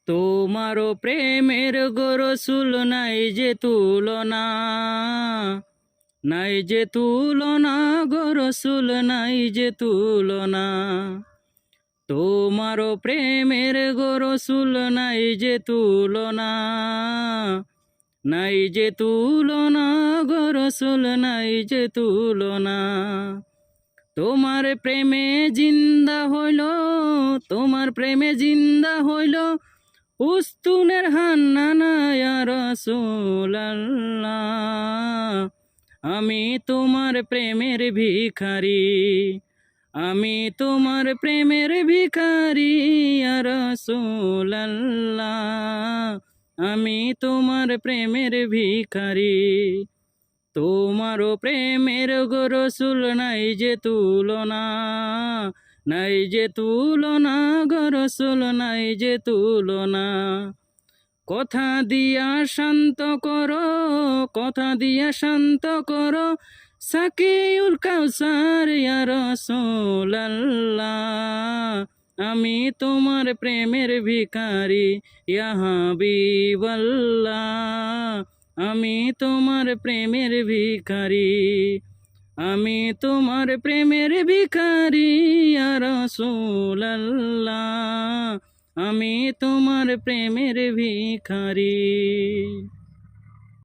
তোমারও প্রেমের গো রসুল নাই যে তুলনা, নাই যে তুলনা গো রসুল নাই যে তুলনা। তোমারও প্রেমের গো রসুল নাই যে তুলনা, নাই যে তুলনা গো রসুল নাই যে তুলনা। তোমার প্রেমে জিন্দা হইল, তোমার প্রেমে জিন্দা হইল উস্তুনের হান্নানা ইয়া রাসূলাল্লাহ। আমি তোমার প্রেমের ভিখারি, আমি তোমার প্রেমের ভিখারি ইয়া রাসূলাল্লাহ। আমি তোমার প্রেমের ভিখারি। তোমারও প্রেমের গো রসুল নাই যে তুলনা, নাই যে তুলনা গো রসুল নাই যে তুলনা। কথা দিয়া শান্ত করো, কথা দিয়া শান্ত করো সাকিউল কাউসার ইয়া রাসূলাল্লাহ। আমি তোমার প্রেমের ভিখারি ইয়া হাবিবাল্লাহ। আমি তোমার প্রেমের ভিখারি, আমি তোমার প্রেমের ভিখারি ইয়া রাসূলাল্লাহ। আমি তোমার প্রেমের ভিখারি।